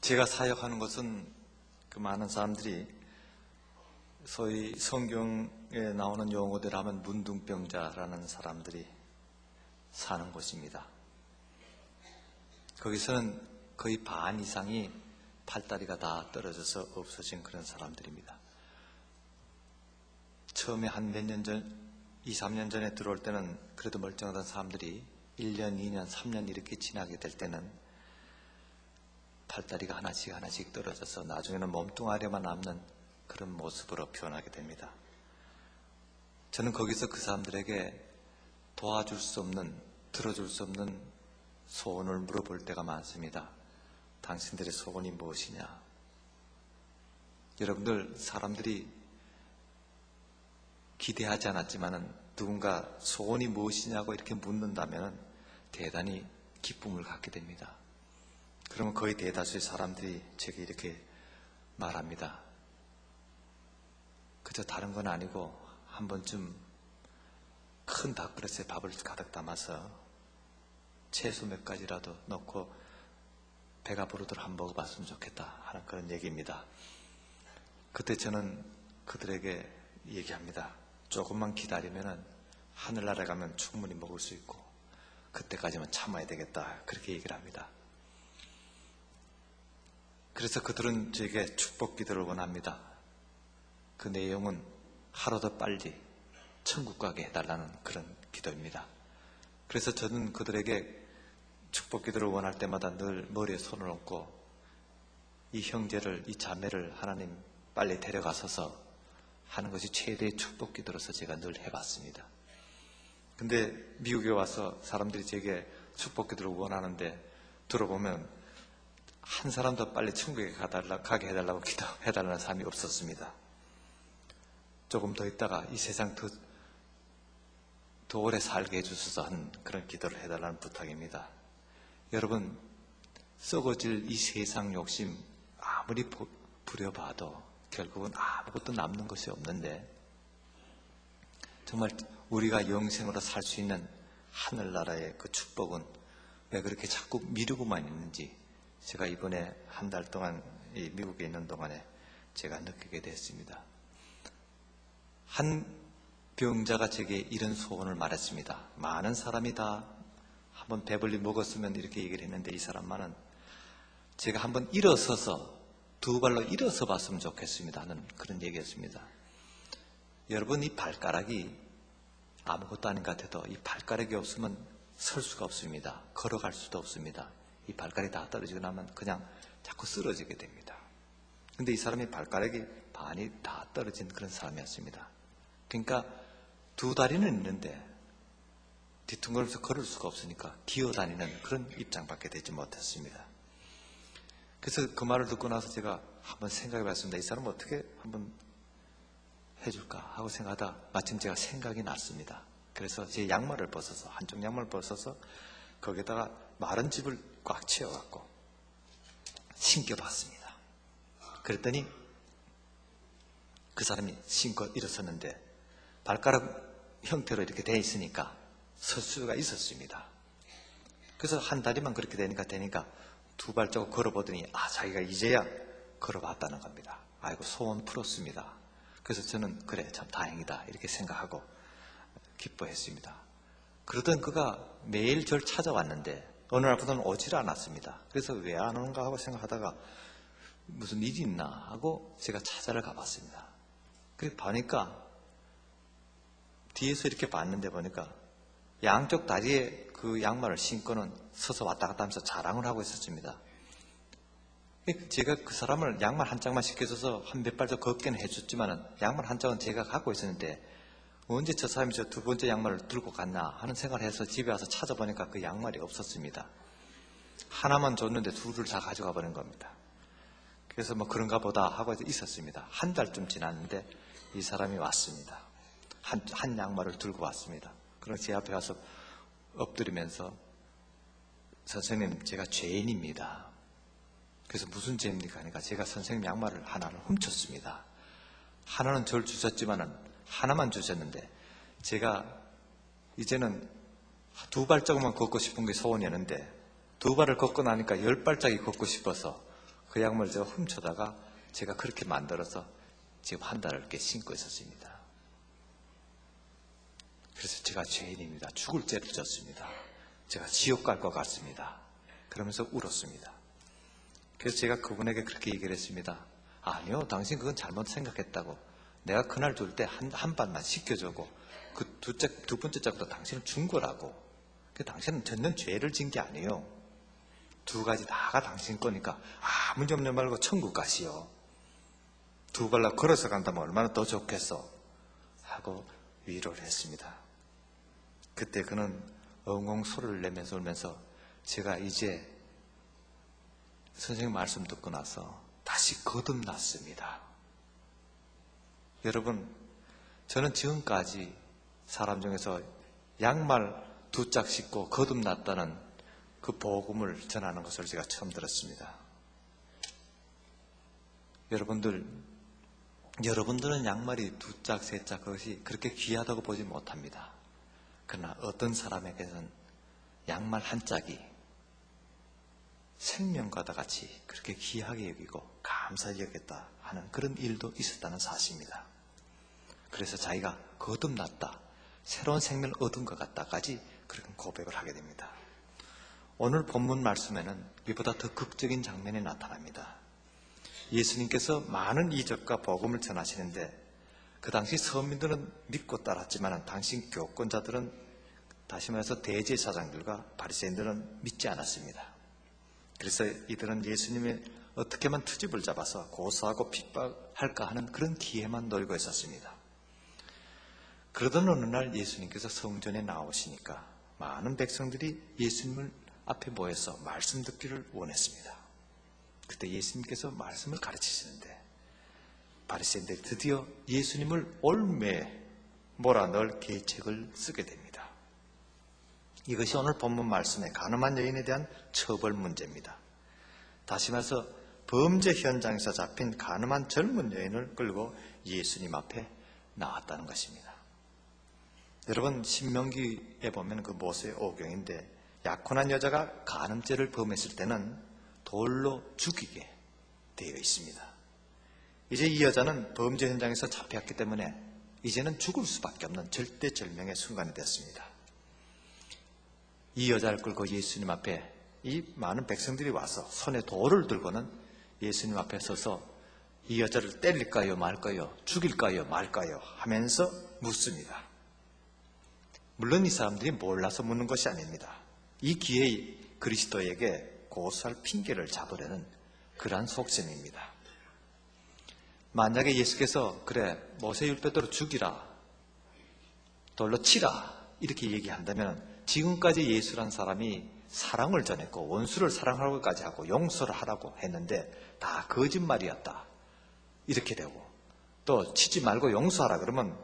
제가 사역하는 것은 그 많은 사람들이 소위 성경에 나오는 용어대로 하면 문둥병자라는 사람들이 사는 곳입니다. 거기서는 거의 반 이상이 팔다리가 다 떨어져서 없어진 그런 사람들입니다. 처음에 한 몇 년 전, 2, 3년 전에 들어올 때는 그래도 멀쩡하던 사람들이 1년, 2년, 3년 이렇게 지나게 될 때는 팔다리가 하나씩 떨어져서 나중에는 몸뚱아리만 남는 그런 모습으로 표현하게 됩니다. 저는 거기서 그 사람들에게 도와줄 수 없는, 들어줄 수 없는 소원을 물어볼 때가 많습니다. 당신들의 소원이 무엇이냐? 여러분들, 사람들이 기대하지 않았지만은 누군가 소원이 무엇이냐고 이렇게 묻는다면 대단히 기쁨을 갖게 됩니다. 그러면 거의 대다수의 사람들이 제게 이렇게 말합니다. 그저 다른 건 아니고 한 번쯤 큰 밥그릇에 밥을 가득 담아서 채소 몇 가지라도 넣고 배가 부르도록 한번 먹어봤으면 좋겠다 하는 그런 얘기입니다. 그때 저는 그들에게 얘기합니다. 조금만 기다리면은 하늘나라에 가면 충분히 먹을 수 있고 그때까지만 참아야 되겠다, 그렇게 얘기를 합니다. 그래서 그들은 저에게 축복 기도를 원합니다. 그 내용은 하루 더 빨리 천국 가게 해달라는 그런 기도입니다. 그래서 저는 그들에게 축복 기도를 원할 때마다 늘 머리에 손을 얹고 이 형제를, 이 자매를 하나님 빨리 데려가서서 하는 것이 최대의 축복 기도로서 제가 늘 해봤습니다. 근데 미국에 와서 사람들이 제게 축복 기도를 원하는데 들어보면 한 사람도 빨리 천국에 가게 해달라고 기도해달라는 사람이 없었습니다. 조금 더 있다가 이 세상 더 오래 살게 해주셔서 한 그런 기도를 해달라는 부탁입니다. 여러분, 썩어질 이 세상 욕심 아무리 부려봐도 결국은 아무것도 남는 것이 없는데 정말 우리가 영생으로 살 수 있는 하늘나라의 그 축복은 왜 그렇게 자꾸 미루고만 있는지 제가 이번에 한 달 동안 이 미국에 있는 동안에 제가 느끼게 됐습니다. 한 병자가 제게 이런 소원을 말했습니다. 많은 사람이 다 한번 배불리 먹었으면 이렇게 얘기를 했는데 이 사람만은 제가 한번 일어서서 두 발로 일어서 봤으면 좋겠습니다 하는 그런 얘기였습니다. 여러분, 이 발가락이 아무것도 아닌 것 같아도 이 발가락이 없으면 설 수가 없습니다. 걸어갈 수도 없습니다. 이 발가락이 다 떨어지고 나면 그냥 자꾸 쓰러지게 됩니다. 근데 이 사람이 발가락이 반이 다 떨어진 그런 사람이었습니다. 그러니까 두 다리는 있는데 뒤뚱거리면서 걸을 수가 없으니까 기어다니는 그런 입장밖에 되지 못했습니다. 그래서 그 말을 듣고 나서 제가 한번 생각해 봤습니다. 이 사람은 어떻게 한번 해줄까 하고 생각하다 마침 제가 생각이 났습니다. 그래서 제 양말을 벗어서, 한쪽 양말을 벗어서 거기다가 마른 짚을 꽉 채워갖고 신겨봤습니다. 그랬더니 그 사람이 신고 일어섰는데 발가락 형태로 이렇게 돼 있으니까 설 수가 있었습니다. 그래서 한 다리만 그렇게 되니까 두 발자국 걸어보더니 자기가 이제야 걸어봤다는 겁니다. 아이고, 소원 풀었습니다. 그래서 저는 그래, 참 다행이다 이렇게 생각하고 기뻐했습니다. 그러던 그가 매일 저를 찾아왔는데 어느 날부터는 오질 않았습니다. 그래서 왜 안 오는가 하고 생각하다가 무슨 일이 있나 하고 제가 찾아를 가봤습니다. 그래서 보니까 뒤에서 이렇게 봤는데 보니까 양쪽 다리에 그 양말을 신고는 서서 왔다 갔다 하면서 자랑을 하고 있었습니다. 제가 그 사람을 양말 한 짝만 시켜줘서 한 몇 발짝 걷게는 해줬지만 양말 한 짝은 제가 갖고 있었는데 언제 저 사람이 저 두 번째 양말을 들고 갔나 하는 생각을 해서 집에 와서 찾아보니까 그 양말이 없었습니다. 하나만 줬는데 둘을 다 가져가 버린 겁니다. 그래서 뭐 그런가 보다 하고 있었습니다. 한 달쯤 지났는데 이 사람이 왔습니다. 한 양말을 들고 왔습니다. 그럼 제 앞에 가서 엎드리면서 선생님, 제가 죄인입니다. 그래서 무슨 죄입니까? 하니까 제가 선생님 양말을 하나를 훔쳤습니다. 하나는 저를 주셨지만은 하나만 주셨는데 제가 이제는 두 발자국만 걷고 싶은 게 소원이었는데 두 발을 걷고 나니까 10발짝이 걷고 싶어서 그 양말을 제가 훔쳐다가 제가 그렇게 만들어서 지금 한 달을 이렇게 신고 있었습니다. 그래서 제가 죄인입니다. 죽을 죄를 졌습니다. 제가 지옥 갈 것 같습니다. 그러면서 울었습니다. 그래서 제가 그분에게 그렇게 얘기를 했습니다. 아니요, 당신 그건 잘못 생각했다고. 내가 그날 둘 때 한 반만 시켜주고 그 두 번째 짝도 당신은 준 거라고. 당신은 전혀 죄를 진 게 아니에요. 두 가지 다가 당신 거니까 아무 염려 말고 천국 가시오. 두 발로 걸어서 간다면 얼마나 더 좋겠어 하고 위로를 했습니다. 그때 그는 엉엉 소리를 내면서 울면서 제가 이제 선생님 말씀 듣고 나서 다시 거듭났습니다. 여러분, 저는 지금까지 사람 중에서 양말 2짝 신고 거듭났다는 그 복음을 전하는 것을 제가 처음 들었습니다. 여러분들은 양말이 2짝, 3짝 그것이 그렇게 귀하다고 보지 못합니다. 그러나 어떤 사람에게는 양말 한 짝이 생명과도 같이 그렇게 귀하게 여기고 감사히 여겼다 하는 그런 일도 있었다는 사실입니다. 그래서 자기가 거듭났다, 새로운 생명을 얻은 것 같다까지 그런 고백을 하게 됩니다. 오늘 본문 말씀에는 이보다 더 극적인 장면이 나타납니다. 예수님께서 많은 이적과 복음을 전하시는데 그 당시 서민들은 믿고 따랐지만 당시 교권자들은, 다시 말해서 대제사장들과 바리새인들은 믿지 않았습니다. 그래서 이들은 예수님의 어떻게만 트집을 잡아서 고소하고 핍박할까 하는 그런 기회만 노리고 있었습니다. 그러던 어느 날 예수님께서 성전에 나오시니까 많은 백성들이 예수님을 앞에 모여서 말씀 듣기를 원했습니다. 그때 예수님께서 말씀을 가르치시는데 바리새인들이 드디어 예수님을 올매 몰아넣을 계책을 쓰게 됩니다. 이것이 오늘 본문 말씀의 간음한 여인에 대한 처벌 문제입니다. 다시 말해서 범죄 현장에서 잡힌 간음한 젊은 여인을 끌고 예수님 앞에 나왔다는 것입니다. 여러분, 신명기에 보면 그 모세의 오경인데 약혼한 여자가 간음죄를 범했을 때는 돌로 죽이게 되어 있습니다. 이제 이 여자는 범죄 현장에서 잡혔기 때문에 이제는 죽을 수밖에 없는 절대절명의 순간이 되었습니다. 이 여자를 끌고 예수님 앞에 이 많은 백성들이 와서 손에 돌을 들고는 예수님 앞에 서서 이 여자를 때릴까요 말까요, 죽일까요 말까요 하면서 묻습니다. 물론 이 사람들이 몰라서 묻는 것이 아닙니다. 이 기회에 그리스도에게 고소할 핑계를 잡으려는 그러한 속셈입니다. 만약에 예수께서 그래 모세 율법대로 죽이라, 돌로 치라 이렇게 얘기한다면 지금까지 예수란 사람이 사랑을 전했고 원수를 사랑하고까지 하고 용서를 하라고 했는데 다 거짓말이었다 이렇게 되고, 또 치지 말고 용서하라 그러면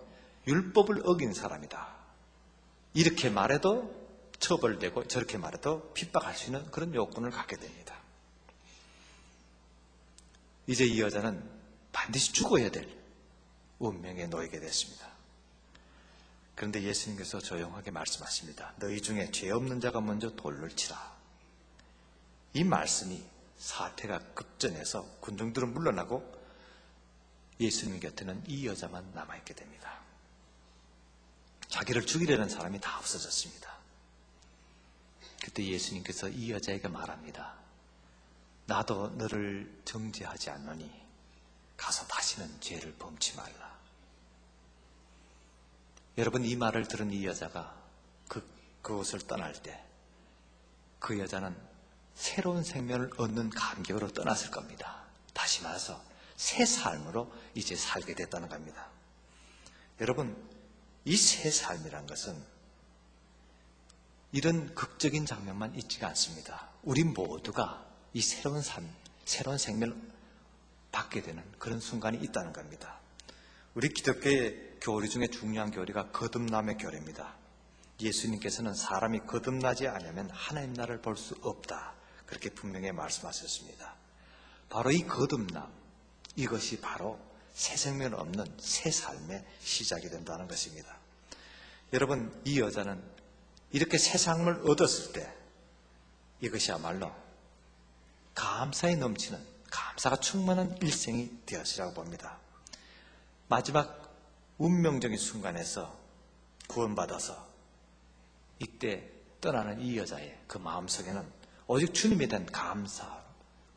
율법을 어긴 사람이다 이렇게 말해도 처벌되고 저렇게 말해도 핍박할 수 있는 그런 요건을 갖게 됩니다. 이제 이 여자는 반드시 죽어야 될 운명에 놓이게 됐습니다. 그런데 예수님께서 조용하게 말씀하십니다. 너희 중에 죄 없는 자가 먼저 돌을 치라. 이 말씀이 사태가 급전해서 군중들은 물러나고 예수님 곁에는 이 여자만 남아있게 됩니다. 자기를 죽이려는 사람이 다 없어졌습니다. 그때 예수님께서 이 여자에게 말합니다. 나도 너를 정죄하지 않노니 가서 다시는 죄를 범치 말라. 여러분, 이 말을 들은 이 여자가 그곳을 떠날 때 그 여자는 새로운 생명을 얻는 감격으로 떠났을 겁니다. 다시 말해서 새 삶으로 이제 살게 됐다는 겁니다. 여러분, 이 새 삶이란 것은 이런 극적인 장면만 있지가 않습니다. 우리 모두가 이 새로운 삶, 새로운 생명을 받게 되는 그런 순간이 있다는 겁니다. 우리 기독교의 교리 중에 중요한 교리가 거듭남의 교리입니다. 예수님께서는 사람이 거듭나지 않으면 하나님 나라를 볼 수 없다, 그렇게 분명히 말씀하셨습니다. 바로 이 거듭남, 이것이 바로 새 생명을 얻는 새 삶의 시작이 된다는 것입니다. 여러분, 이 여자는 이렇게 새 삶을 얻었을 때 이것이야말로 감사에 넘치는 감사가 충만한 일생이 되었으라고 봅니다. 마지막 운명적인 순간에서 구원받아서 이때 떠나는 이 여자의 그 마음속에는 오직 주님에 대한 감사,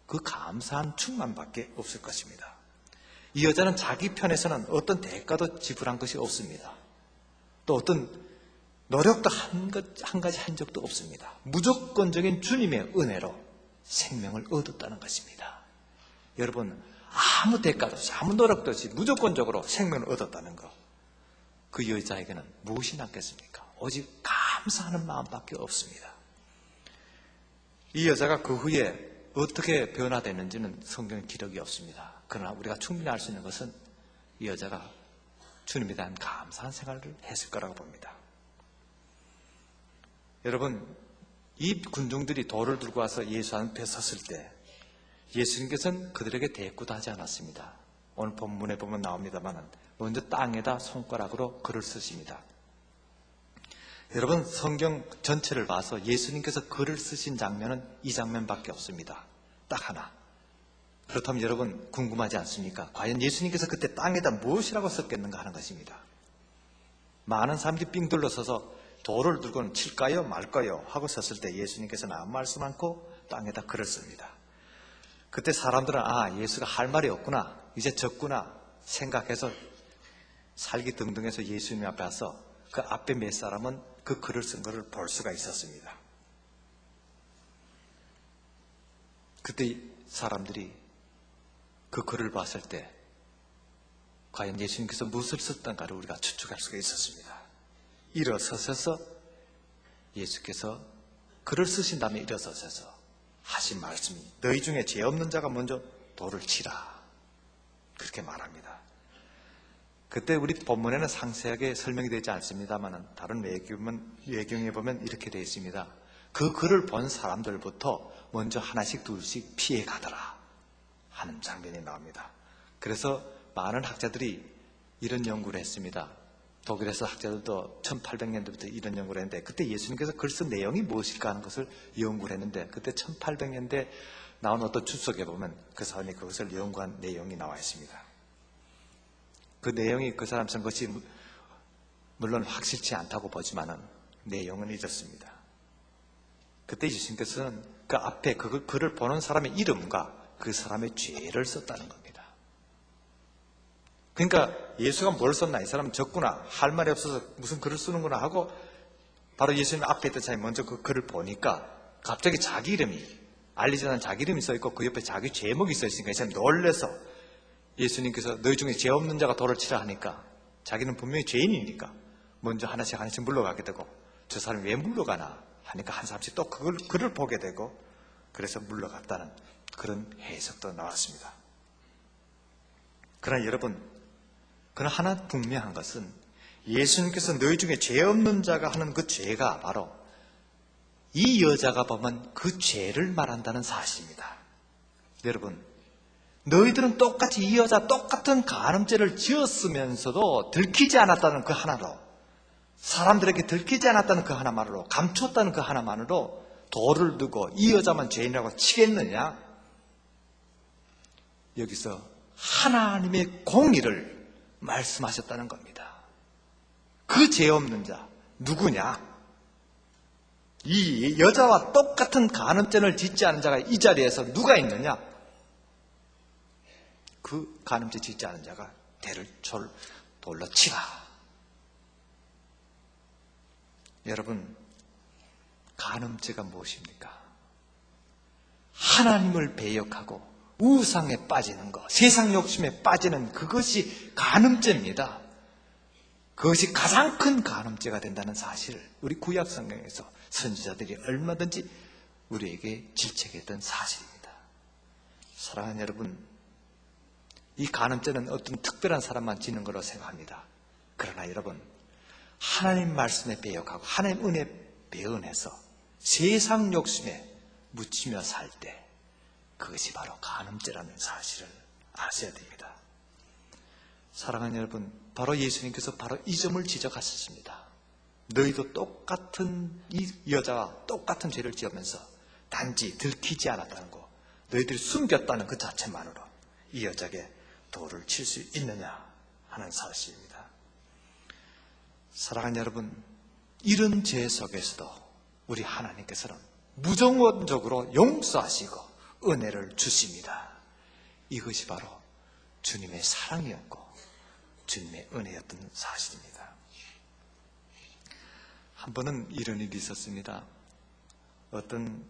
그 감사한 충만밖에 없을 것입니다. 이 여자는 자기 편에서는 어떤 대가도 지불한 것이 없습니다. 또 어떤 노력도 한 가지 한 적도 없습니다. 무조건적인 주님의 은혜로 생명을 얻었다는 것입니다. 여러분, 아무 대가도 없이 아무 노력도 없이 무조건적으로 생명을 얻었다는 것, 그 여자에게는 무엇이 남겠습니까? 오직 감사하는 마음밖에 없습니다. 이 여자가 그 후에 어떻게 변화됐는지는 성경 기록이 없습니다. 그러나 우리가 충분히 알 수 있는 것은 이 여자가 주님에 대한 감사한 생활을 했을 거라고 봅니다. 여러분, 이 군중들이 돌을 들고 와서 예수 앞에 섰을 때 예수님께서는 그들에게 대꾸도 하지 않았습니다. 오늘 본문에 보면 나옵니다만 먼저 땅에다 손가락으로 글을 쓰십니다. 여러분, 성경 전체를 봐서 예수님께서 글을 쓰신 장면은 이 장면밖에 없습니다. 딱 하나. 그렇다면 여러분 궁금하지 않습니까? 과연 예수님께서 그때 땅에다 무엇이라고 썼겠는가 하는 것입니다. 많은 사람들이 삥 둘러서서 돌을 들고는 칠까요 말까요 하고 섰을 때 예수님께서는 아무 말씀 않고 땅에다 글을 씁니다. 그때 사람들은 예수가 할 말이 없구나, 이제 졌구나 생각해서 살기 등등해서 예수님 앞에 와서 그 앞에 몇 사람은 그 글을 쓴 것을 볼 수가 있었습니다. 그때 사람들이 그 글을 봤을 때 과연 예수님께서 무엇을 썼던가를 우리가 추측할 수가 있었습니다. 일어서셔서 예수께서 글을 쓰신 다음에 일어서셔서 하신 말씀이 너희 중에 죄 없는 자가 먼저 돌을 치라, 그렇게 말합니다. 그때 우리 본문에는 상세하게 설명이 되지 않습니다만 다른 외경에 보면 이렇게 되어 있습니다. 그 글을 본 사람들부터 먼저 하나씩 둘씩 피해 가더라 하는 장면이 나옵니다. 그래서 많은 학자들이 이런 연구를 했습니다. 독일에서 학자들도 1800년대부터 이런 연구를 했는데 그때 예수님께서 글 쓴 내용이 무엇일까 하는 것을 연구를 했는데 그때 1800년대 나온 어떤 주석에 보면 그 사람이 그것을 연구한 내용이 나와 있습니다. 그 내용이 그 사람 쓴 것이 물론 확실치 않다고 보지만은 내용은 이렇습니다. 그때 예수님께서는 그 앞에 그 글을 보는 사람의 이름과 그 사람의 죄를 썼다는 겁니다. 그러니까 예수가 뭘 썼나, 이 사람은 졌구나, 할 말이 없어서 무슨 글을 쓰는구나 하고 바로 예수님 앞에 있던 사람이 먼저 그 글을 보니까 갑자기 자기 이름이, 알리지 않은 자기 이름이 써있고 그 옆에 자기 제목이 써있으니까 이 사람이 놀래서 예수님께서 너희 중에 죄 없는 자가 돌을 치라 하니까 자기는 분명히 죄인이니까 먼저 하나씩 물러가게 되고 저 사람이 왜 물러가나 하니까 한 사람씩 또 그를 보게 되고 그래서 물러갔다는 그런 해석도 나왔습니다. 그러나 여러분, 그러나 하나 분명한 것은 예수님께서 너희 중에 죄 없는 자가 하는 그 죄가 바로 이 여자가 보면 그 죄를 말한다는 사실입니다. 여러분, 너희들은 똑같이 이 여자 똑같은 간음죄를 지었으면서도 들키지 않았다는 그 하나로, 사람들에게 들키지 않았다는 그 하나만으로, 감췄다는 그 하나만으로 돌을 두고 이 여자만 죄인이라고 치겠느냐? 여기서 하나님의 공의를 말씀하셨다는 겁니다. 그 죄 없는 자 누구냐? 이 여자와 똑같은 간음죄를 짓지 않은 자가 이 자리에서 누가 있느냐? 그 간음죄 짓지 않은 자가 대를 돌로 치라. 여러분, 간음죄가 무엇입니까? 하나님을 배역하고 우상에 빠지는 것, 세상 욕심에 빠지는 그것이 간음죄입니다. 그것이 가장 큰 간음죄가 된다는 사실을 우리 구약 성경에서 선지자들이 얼마든지 우리에게 질책했던 사실입니다. 사랑하는 여러분, 이 간음죄는 어떤 특별한 사람만 지는 거로 생각합니다. 그러나 여러분, 하나님 말씀에 배역하고 하나님 은혜에 배은해서 세상 욕심에 묻히며 살 때 그것이 바로 간음죄라는 사실을 아셔야 됩니다. 사랑하는 여러분, 바로 예수님께서 바로 이 점을 지적하셨습니다. 너희도 똑같은 이 여자와 똑같은 죄를 지으면서 단지 들키지 않았다는 거, 너희들이 숨겼다는 그 자체만으로 이 여자에게 돌을 칠 수 있느냐 하는 사실입니다. 사랑하는 여러분, 이런 죄 속에서도 우리 하나님께서는 무조건적으로 용서하시고 은혜를 주십니다. 이것이 바로 주님의 사랑이었고 주님의 은혜였던 사실입니다. 한 번은 이런 일이 있었습니다. 어떤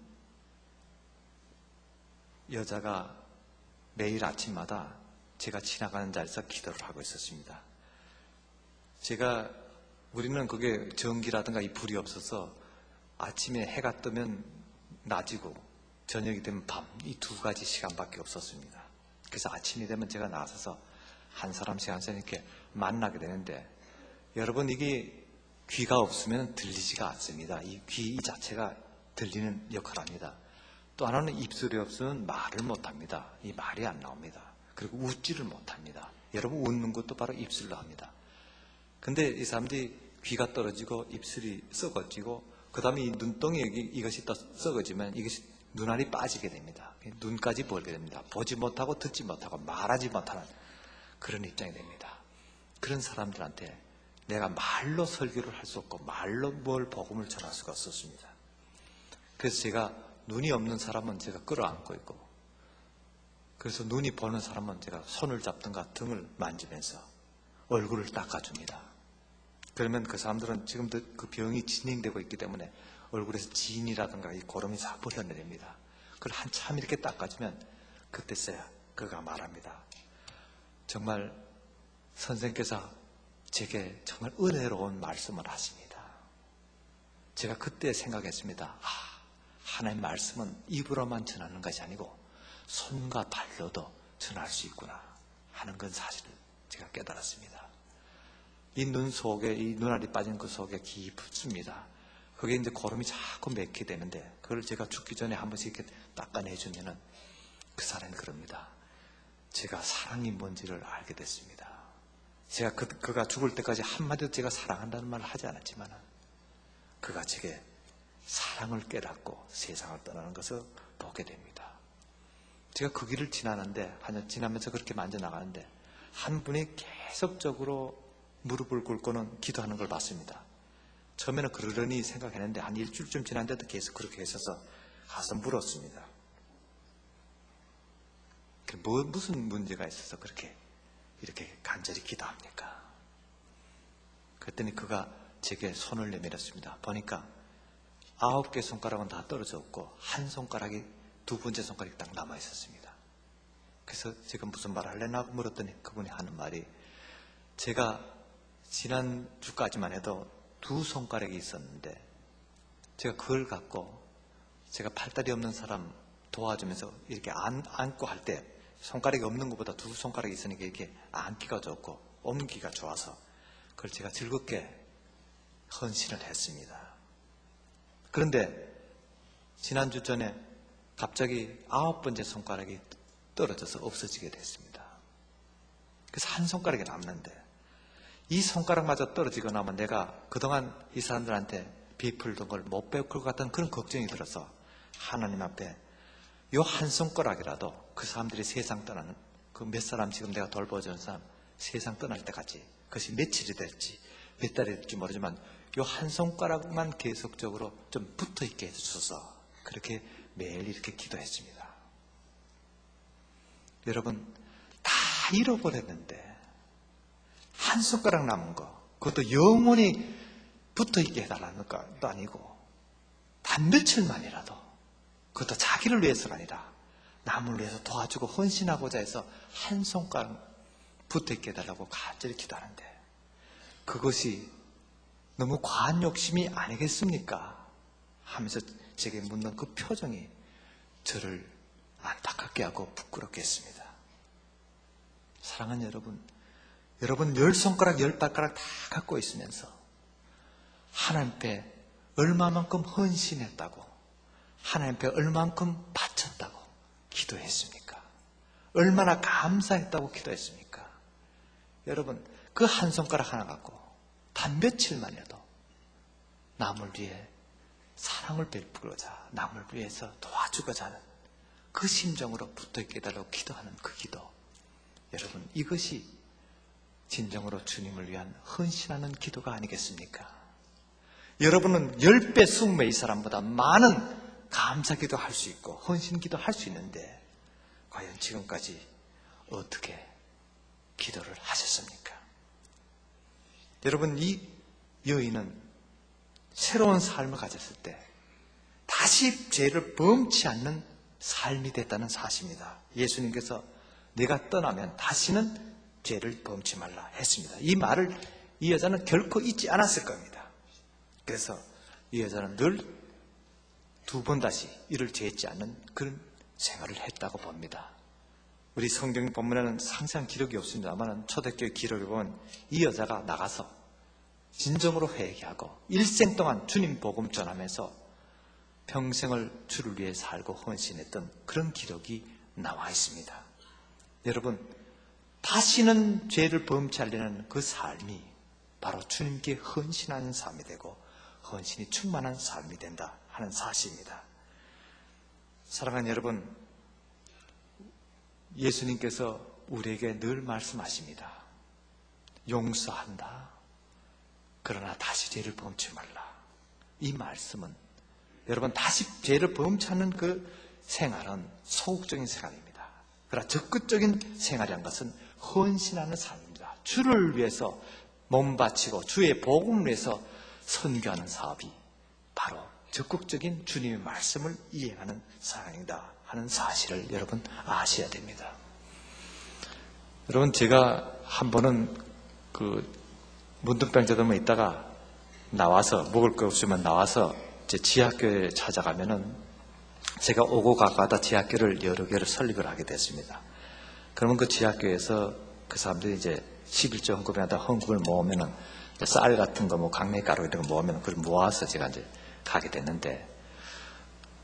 여자가 매일 아침마다 제가 지나가는 자리에서 기도를 하고 있었습니다. 우리는 그게 전기라든가 이 불이 없어서 아침에 해가 뜨면 낮이고 저녁이 되면 밤, 이 두 가지 시간밖에 없었습니다. 그래서 아침이 되면 제가 나서서 한 사람씩 이렇게 만나게 되는데, 여러분, 이게 귀가 없으면 들리지가 않습니다. 이 귀 자체가 들리는 역할을 합니다. 또 하나는 입술이 없으면 말을 못합니다. 이 말이 안 나옵니다. 그리고 웃지를 못합니다. 여러분, 웃는 것도 바로 입술로 합니다. 근데 이 사람들이 귀가 떨어지고 입술이 썩어지고 그 다음에 이 눈덩이 이것이 또 썩어지면 이것이 눈알이 빠지게 됩니다. 눈까지 벌게 됩니다. 보지 못하고 듣지 못하고 말하지 못하는 그런 입장이 됩니다. 그런 사람들한테 내가 말로 설교를 할 수 없고 말로 뭘 복음을 전할 수가 없었습니다. 그래서 제가 눈이 없는 사람은 제가 끌어안고 있고, 그래서 눈이 보는 사람은 제가 손을 잡든가 등을 만지면서 얼굴을 닦아줍니다. 그러면 그 사람들은 지금도 그 병이 진행되고 있기 때문에 얼굴에서 진이라든가 이 고름이 자꾸 흘러내립니다. 그걸 한참 이렇게 닦아주면 그때서야 그가 말합니다. 정말 선생께서 제게 정말 은혜로운 말씀을 하십니다. 제가 그때 생각했습니다. 하나님의 말씀은 입으로만 전하는 것이 아니고 손과 발로도 전할 수 있구나 하는 건 사실을 제가 깨달았습니다. 이 눈 속에, 이 눈알이 빠진 그 속에 깊습니다. 그게 이제 고름이 자꾸 맺게 되는데, 그걸 제가 죽기 전에 한 번씩 이렇게 닦아내주면은 그 사람이 그럽니다. 제가 사랑이 뭔지를 알게 됐습니다. 제가 그가 죽을 때까지 한마디도 제가 사랑한다는 말을 하지 않았지만, 그가 제게 사랑을 깨닫고 세상을 떠나는 것을 보게 됩니다. 제가 그 길을 지나면서 그렇게 만져나가는데, 한 분이 계속적으로 무릎을 꿇고는 기도하는 걸 봤습니다. 처음에는 그러려니 생각했는데 한 일주일쯤 지났는데도 계속 그렇게 있어서 가서 물었습니다. 무슨 문제가 있어서 이렇게 간절히 기도합니까? 그랬더니 그가 제게 손을 내밀었습니다. 보니까 9개 손가락은 다 떨어져 없고 한 손가락이, 두 번째 손가락이 딱 남아 있었습니다. 그래서 제가 무슨 말을 하려나 물었더니 그분이 하는 말이, 제가 지난주까지만 해도 2손가락이 있었는데 제가 그걸 갖고 제가 팔다리 없는 사람 도와주면서 이렇게 안고 할 때 손가락이 없는 것보다 2손가락이 있으니까 이렇게 안기가 좋고 옮기가 좋아서 그걸 제가 즐겁게 헌신을 했습니다. 그런데 지난주 전에 갑자기 9번째 손가락이 떨어져서 없어지게 됐습니다. 그래서 한 손가락이 남는데, 이 손가락마저 떨어지고 나면 내가 그동안 이 사람들한테 베풀던 걸 못 베풀 것 같은 그런 걱정이 들어서 하나님 앞에 요 한 손가락이라도 그 사람들이 세상 떠나는, 그 몇 사람 지금 내가 돌봐주는 사람 세상 떠날 때까지, 그것이 며칠이 될지 몇 달이 될지 모르지만 요 한 손가락만 계속적으로 좀 붙어있게 해주셔서 그렇게 매일 이렇게 기도했습니다. 여러분, 다 잃어버렸는데 한 손가락 남은 거, 그것도 영원히 붙어있게 해달라는 것도 아니고 단 며칠만이라도, 그것도 자기를 위해서가 아니라 남을 위해서 도와주고 헌신하고자 해서 한 손가락 붙어있게 해달라고 간절히 기도하는데, 그것이 너무 과한 욕심이 아니겠습니까? 하면서 제게 묻는 그 표정이 저를 안타깝게 하고 부끄럽게 했습니다. 사랑하는 여러분 10손가락 10발가락 다 갖고 있으면서 하나님께 얼마만큼 헌신했다고, 하나님께 얼마만큼 바쳤다고 기도했습니까? 얼마나 감사했다고 기도했습니까? 여러분, 그 한 손가락 하나 갖고 단 며칠만이라도 남을 위해 사랑을 베풀고자, 남을 위해서 도와주고자 하는 그 심정으로 붙어있게 해달라고 기도하는 그 기도, 여러분, 이것이 진정으로 주님을 위한 헌신하는 기도가 아니겠습니까? 여러분은 10배, 20배 이 사람보다 많은 감사기도 할 수 있고 헌신기도 할 수 있는데 과연 지금까지 어떻게 기도를 하셨습니까? 여러분, 이 여인은 새로운 삶을 가졌을 때 다시 죄를 범치 않는 삶이 됐다는 사실입니다. 예수님께서 내가 떠나면 다시는 죄를 범치 말라 했습니다. 이 말을 이 여자는 결코 잊지 않았을 겁니다. 그래서 이 여자는 늘 2번 다시 이를 죄짓지 않는 그런 생활을 했다고 봅니다. 우리 성경 본문에는 상세한 기록이 없습니다만 초대교회 기록에 보면 이 여자가 나가서 진정으로 회개하고 일생 동안 주님 복음 전하면서 평생을 주를 위해 살고 헌신했던 그런 기록이 나와 있습니다. 여러분, 다시는 죄를 범치 않으려는 그 삶이 바로 주님께 헌신하는 삶이 되고 헌신이 충만한 삶이 된다 하는 사실입니다. 사랑하는 여러분, 예수님께서 우리에게 늘 말씀하십니다. 용서한다. 그러나 다시 죄를 범치 말라. 이 말씀은 여러분, 다시 죄를 범치 않는 그 생활은 소극적인 생활입니다. 그러나 적극적인 생활이란 것은 헌신하는 삶입니다. 주를 위해서 몸 바치고 주의 복음을 위해서 선교하는 사업이 바로 적극적인 주님의 말씀을 이행하는 사랑이다 하는 사실을 여러분 아셔야 됩니다. 여러분, 제가 한 번은 그 문둥병자들만 있다가 나와서 먹을 거 없으면 나와서 제 지하교회에 찾아가면은 제가 오고 가다 지하교회를 여러 개를 설립을 하게 됐습니다. 그러면 그 지하교회에서 그 사람들이 이제 11조 헌금이나 헌금을 모으면은 쌀 같은 거, 뭐 강냉이가루 이런 거 모으면 그걸 모아서 제가 이제 가게 됐는데,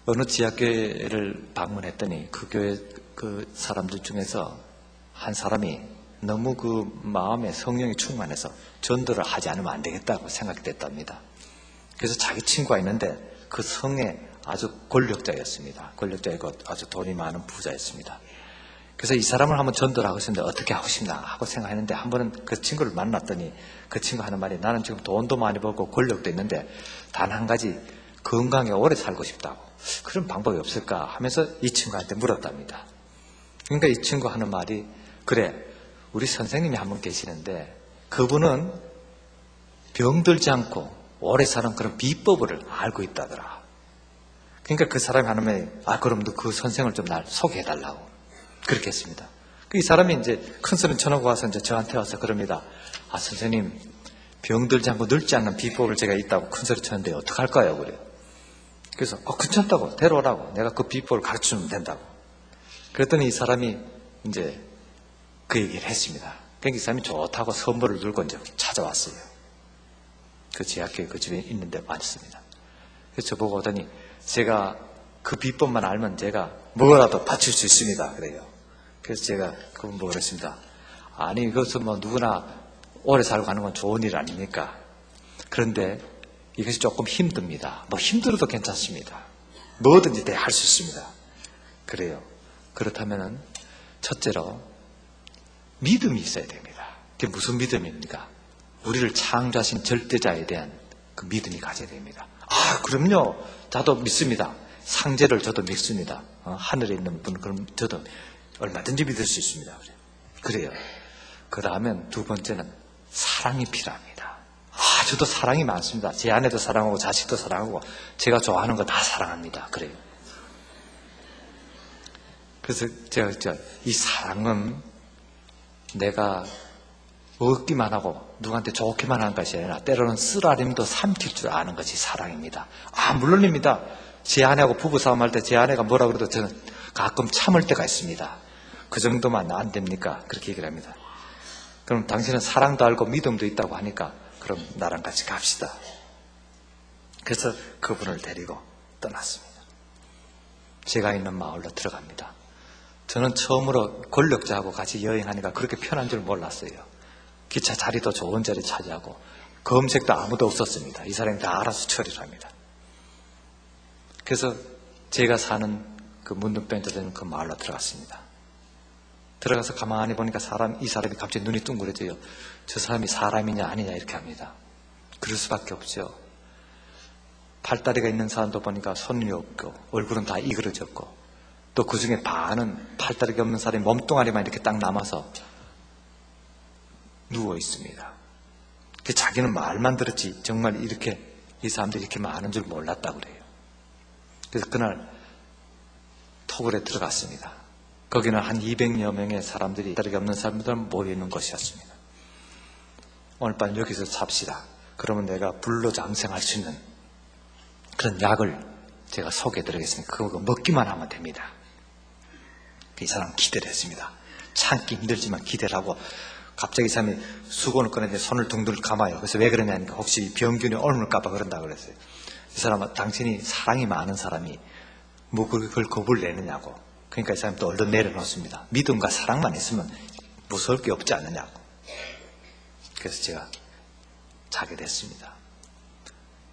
어느 지하교회를 방문했더니 그 교회 그 사람들 중에서 한 사람이 너무 그 마음에 성령이 충만해서 전도를 하지 않으면 안 되겠다고 생각됐답니다. 그래서 자기 친구가 있는데 그 성에 아주 권력자였습니다. 권력자이고 아주 돈이 많은 부자였습니다. 그래서 이 사람을 한번 전도를 하고 싶은데 어떻게 하고 싶나 하고 생각했는데 한 번은 그 친구를 만났더니 그 친구 하는 말이, 나는 지금 돈도 많이 벌고 권력도 있는데 단 한 가지, 건강에 오래 살고 싶다고. 그런 방법이 없을까 하면서 이 친구한테 물었답니다. 그러니까 이 친구 하는 말이, 그래, 우리 선생님이 한 분 계시는데 그분은 병들지 않고 오래 사는 그런 비법을 알고 있다더라. 그러니까 그 사람이 하는 말이, 그럼 너 그 선생을 좀 날 소개해달라고. 그렇게 했습니다. 이 사람이 이제 큰 소리 쳐놓고 와서 이제 저한테 와서 그럽니다. 선생님, 병들지 않고 늙지 않는 비법을 제가 있다고 큰 소리 쳤는데 어떡할까요? 그래요. 그래서 괜찮다고, 데려오라고. 내가 그 비법을 가르쳐주면 된다고. 그랬더니 이 사람이 이제 그 얘기를 했습니다. 그러니까 이 사람이 좋다고 선물을 들고 이제 찾아왔어요. 그 지하교회 그 집에 있는데 왔습니다. 그래서 저보고 오더니, 제가 그 비법만 알면 제가 뭐라도 바칠 수 있습니다. 그래요. 그래서 제가 그분 보고 그랬습니다. 아니, 이것은 뭐 누구나 오래 살고 가는 건 좋은 일 아닙니까? 그런데 이것이 조금 힘듭니다. 뭐 힘들어도 괜찮습니다. 뭐든지 다 할 수 있습니다. 그래요. 그렇다면은 첫째로 믿음이 있어야 됩니다. 그게 무슨 믿음입니까? 우리를 창조하신 절대자에 대한 그 믿음이 가져야 됩니다. 그럼요. 저도 믿습니다. 상제를 저도 믿습니다. 하늘에 있는 분, 그럼 저도 얼마든지 믿을 수 있습니다. 그래요. 그 다음엔 두 번째는 사랑이 필요합니다. 저도 사랑이 많습니다. 제 아내도 사랑하고 자식도 사랑하고 제가 좋아하는 거 다 사랑합니다. 그래요. 그래서 제가 이 사랑은 내가 얻기만 하고 누구한테 좋기만 하는 것이 아니라 때로는 쓰라림도 삼킬 줄 아는 것이 사랑입니다. 물론입니다. 제 아내하고 부부싸움 할 때 제 아내가 뭐라 그래도 저는 가끔 참을 때가 있습니다. 그 정도만 안 됩니까? 그렇게 얘기를 합니다. 그럼 당신은 사랑도 알고 믿음도 있다고 하니까 그럼 나랑 같이 갑시다. 그래서 그분을 데리고 떠났습니다. 제가 있는 마을로 들어갑니다. 저는 처음으로 권력자하고 같이 여행하니까 그렇게 편한 줄 몰랐어요. 기차 자리도 좋은 자리 차지하고 검색도 아무도 없었습니다. 이 사람이 다 알아서 처리를 합니다. 그래서 제가 사는 그 문둥병자 되는 그 마을로 들어갔습니다. 들어가서 가만히 보니까 이 사람이 갑자기 눈이 둥그레져요. 저 사람이 사람이냐 아니냐 이렇게 합니다. 그럴 수밖에 없죠. 팔다리가 있는 사람도 보니까 손이 없고 얼굴은 다 이그러졌고 또 그 중에 반은 팔다리가 없는 사람이 몸뚱아리만 이렇게 딱 남아서 누워 있습니다. 자기는 말만 들었지 정말 이렇게 이 사람들이 이렇게 많은 줄 몰랐다고 그래요. 그래서 그날 토굴에 들어갔습니다. 거기는 한 200여 명의 사람들이 다리가 없는 사람들 모여있는 곳이었습니다. 오늘 밤 여기서 잡시다. 그러면 내가 불로 장생할 수 있는 그런 약을 제가 소개해드리겠습니다. 그거 먹기만 하면 됩니다. 이 사람 기대를 했습니다. 참기 힘들지만 기대를 하고 갑자기 이 사람이 수건을 꺼내는데 손을 둥둥 감아요. 그래서 왜 그러냐니까 혹시 병균이 옮을까봐 그런다고 그랬어요. 이 사람은 당신이 사랑이 많은 사람이 뭐 그걸 겁을 내느냐고. 그러니까 이 사람이 또 얼른 내려놓습니다. 믿음과 사랑만 있으면 무서울 게 없지 않느냐고. 그래서 제가 자게 됐습니다.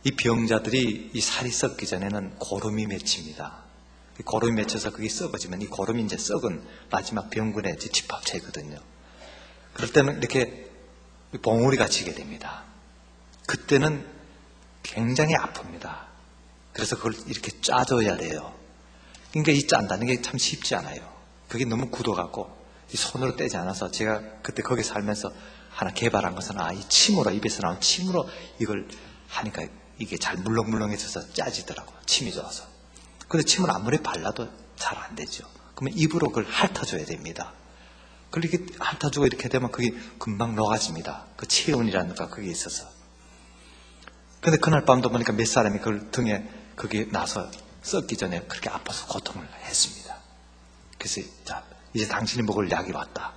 이 병자들이 이 살이 썩기 전에는 고름이 맺힙니다. 고름이 맺혀서 그게 썩어지면 이 고름이 이제 썩은 마지막 병군의 집합체거든요. 그럴 때는 이렇게 봉우리가 지게 됩니다. 그때는 굉장히 아픕니다. 그래서 그걸 이렇게 짜줘야 돼요. 그러니까 이 짠다는 게 참 쉽지 않아요. 그게 너무 굳어갖고 이 손으로 떼지 않아서 제가 그때 거기 살면서 하나 개발한 것은 이 침으로 입에서 나온 침으로 이걸 하니까 이게 잘 물렁물렁해져서 짜지더라고요. 침이 좋아서. 근데 침을 아무리 발라도 잘 안 되죠. 그러면 입으로 그걸 핥아줘야 됩니다. 그걸 이렇게 핥아주고 이렇게 되면 그게 금방 녹아집니다. 그 체온이라는 거 그게 있어서. 근데 그날 밤도 보니까 몇 사람이 그걸 등에 그게 나서 썩기 전에 그렇게 아파서 고통을 했습니다. 그래서 자, 이제 당신이 먹을 약이 왔다.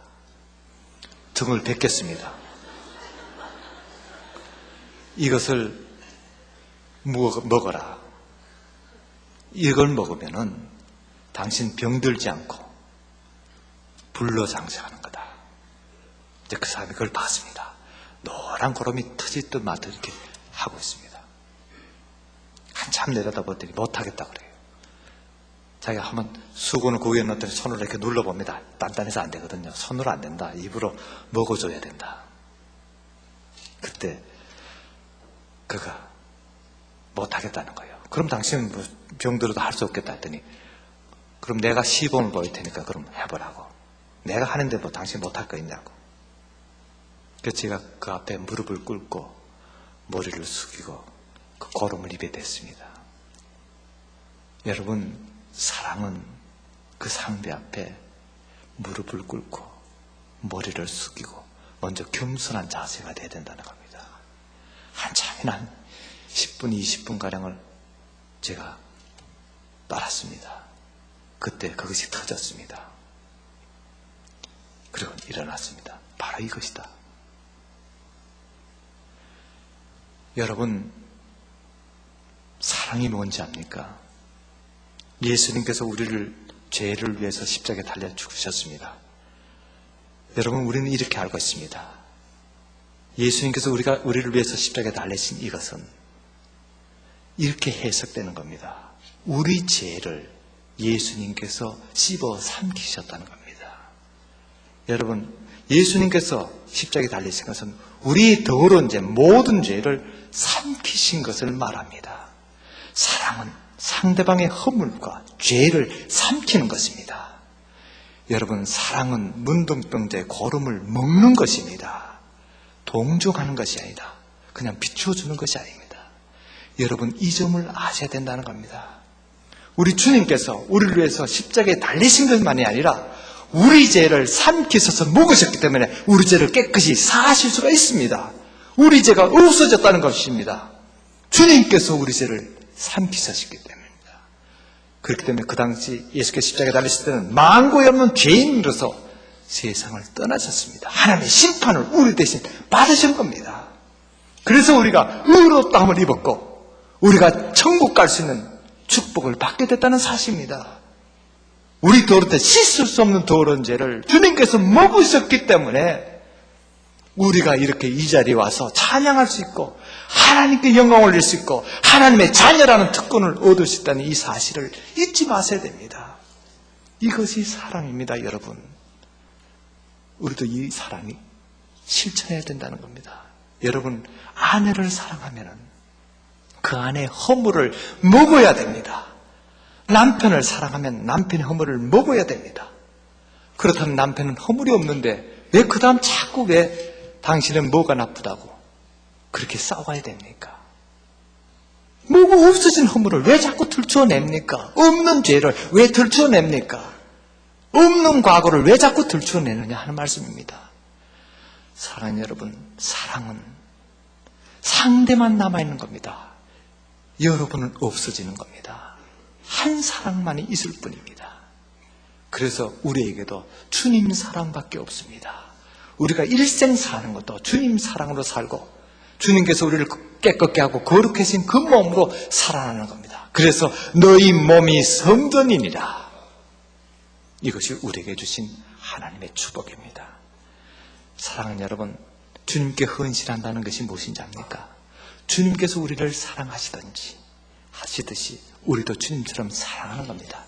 등을 뱉겠습니다. 이것을 먹어라. 이걸 먹으면은 당신 병들지 않고 불로 장생하는 거다. 이제 그 사람이 그걸 봤습니다. 노란 고름이 터질 마다 이렇게 하고 있습니다. 한참 내려다보더니 못하겠다 그래요. 자기가 한번 수건을 고기에 넣었더니 손으로 이렇게 눌러봅니다. 단단해서 안 되거든요. 손으로 안 된다. 입으로 먹어줘야 된다. 그때 그가 못하겠다는 거예요. 그럼 당신은 뭐 병들어도 할 수 없겠다 했더니 그럼 내가 시범을 보일 테니까 그럼 해보라고. 내가 하는데 뭐 당신 못할 거 있냐고. 그래서 제가 그 앞에 무릎을 꿇고 머리를 숙이고 그 고름을 입에 댔습니다. 여러분, 사랑은 그 상대 앞에 무릎을 꿇고 머리를 숙이고 먼저 겸손한 자세가 돼야 된다는 겁니다. 한참이나 한 10분, 20분가량을 제가 빨았습니다. 그때 그것이 터졌습니다. 그리고 일어났습니다. 바로 이것이다. 여러분, 사랑이 뭔지 압니까? 예수님께서 우리를 죄를 위해서 십자가에 달려 죽으셨습니다. 여러분, 우리는 이렇게 알고 있습니다. 예수님께서 우리를 위해서 십자가에 달리신 이것은 이렇게 해석되는 겁니다. 우리 죄를 예수님께서 씹어 삼키셨다는 겁니다. 여러분, 예수님께서 십자가에 달리신 것은 우리의 더러운 죄, 모든 죄를 삼키신 것을 말합니다. 사랑은 상대방의 허물과 죄를 삼키는 것입니다. 여러분, 사랑은 문둥병자의 고름을 먹는 것입니다. 동정하는 것이 아니다. 그냥 비추어주는 것이 아닙니다. 여러분, 이 점을 아셔야 된다는 겁니다. 우리 주님께서 우리를 위해서 십자가에 달리신 것만이 아니라 우리 죄를 삼키셔서 먹으셨기 때문에 우리 죄를 깨끗이 사하실 수가 있습니다. 우리 죄가 없어졌다는 것입니다. 주님께서 우리 죄를 삼키셨기 때문입니다. 그렇기 때문에 그 당시 예수께서 십자가에 달리실 때는 만고에 없는 죄인으로서 세상을 떠나셨습니다. 하나님의 심판을 우리 대신 받으신 겁니다. 그래서 우리가 의롭다함을 입었고 우리가 천국 갈 수 있는 축복을 받게 됐다는 사실입니다. 우리 더러울 때 씻을 수 없는 더러운 죄를 주님께서 먹으셨기 때문에 우리가 이렇게 이 자리에 와서 찬양할 수 있고 하나님께 영광을 올릴 수 있고 하나님의 자녀라는 특권을 얻을 수 있다는 이 사실을 잊지 마셔야 됩니다. 이것이 사랑입니다, 여러분. 우리도 이 사랑이 실천해야 된다는 겁니다. 여러분, 아내를 사랑하면 그 안에 허물을 먹어야 됩니다. 남편을 사랑하면 남편의 허물을 먹어야 됩니다. 그렇다면 남편은 허물이 없는데 왜 그 다음 자꾸 왜 당신은 뭐가 나쁘다고 그렇게 싸워야 됩니까? 뭐가 없어진 허물을 왜 자꾸 들춰냅니까? 없는 죄를 왜 들춰냅니까? 없는 과거를 왜 자꾸 들춰내느냐 하는 말씀입니다. 사랑하는 여러분, 사랑은 상대만 남아있는 겁니다. 여러분은 없어지는 겁니다. 한 사랑만이 있을 뿐입니다. 그래서 우리에게도 주님 사랑밖에 없습니다. 우리가 일생 사는 것도 주님 사랑으로 살고 주님께서 우리를 깨끗게 하고 거룩해 하신 그 몸으로 살아나는 겁니다. 그래서 너희 몸이 성전이니라. 이것이 우리에게 주신 하나님의 축복입니다. 사랑하는 여러분, 주님께 헌신한다는 것이 무엇인지 압니까? 주님께서 우리를 사랑하시든지 하시듯이 우리도 주님처럼 사랑하는 겁니다.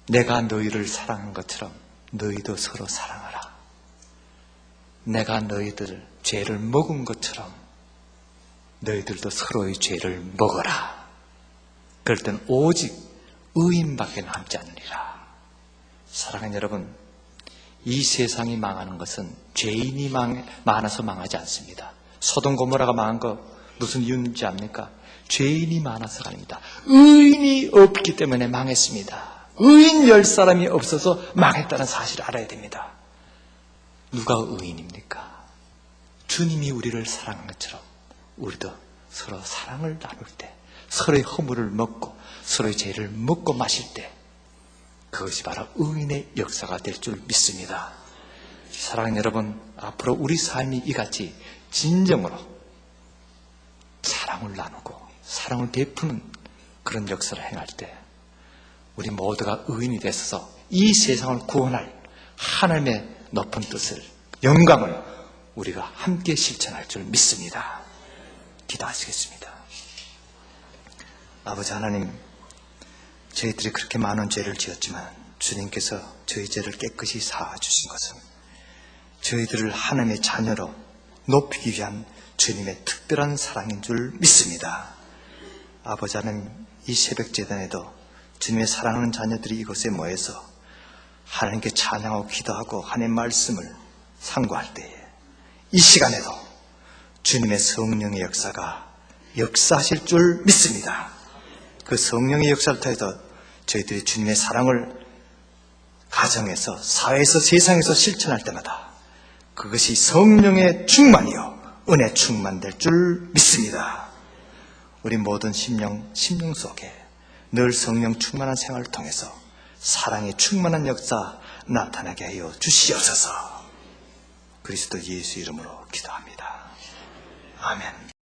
내가 너희를 사랑한 것처럼 너희도 서로 사랑하라. 내가 너희들 죄를 먹은 것처럼 너희들도 서로의 죄를 먹어라. 그럴 땐 오직 의인밖에 남지 않으리라. 사랑하는 여러분, 이 세상이 망하는 것은 죄인이 많아서 망하지 않습니다. 소돔 고모라가 망한 거 무슨 이유인지 압니까? 죄인이 많아서가 아닙니다. 의인이 없기 때문에 망했습니다. 의인 10사람이 없어서 망했다는 사실을 알아야 됩니다. 누가 의인입니까? 주님이 우리를 사랑한 것처럼 우리도 서로 사랑을 나눌 때, 서로의 허물을 먹고 서로의 죄를 먹고 마실 때 그것이 바로 의인의 역사가 될 줄 믿습니다. 사랑하는 여러분, 앞으로 우리 삶이 이같이 진정으로 사랑을 나누고 사랑을 베푸는 그런 역사를 행할 때 우리 모두가 의인이 되어서 이 세상을 구원할 하나님의 높은 뜻을, 영광을 우리가 함께 실천할 줄 믿습니다. 기도하시겠습니다. 아버지 하나님, 저희들이 그렇게 많은 죄를 지었지만 주님께서 저희 죄를 깨끗이 사하주신 것은 저희들을 하나님의 자녀로 높이기 위한 주님의 특별한 사랑인 줄 믿습니다. 아버지 하나님, 이 새벽 제단에도 주님의 사랑하는 자녀들이 이곳에 모여서 하나님께 찬양하고 기도하고 하나님의 말씀을 상고할 때에 이 시간에도 주님의 성령의 역사가 역사하실 줄 믿습니다. 그 성령의 역사를 통해서 저희들이 주님의 사랑을 가정에서, 사회에서, 세상에서 실천할 때마다 그것이 성령의 충만이요 은혜 충만될 줄 믿습니다. 우리 모든 심령 속에 늘 성령 충만한 생활을 통해서 사랑의 충만한 역사 나타나게 하여 주시옵소서. 그리스도 예수 이름으로 기도합니다. 아멘.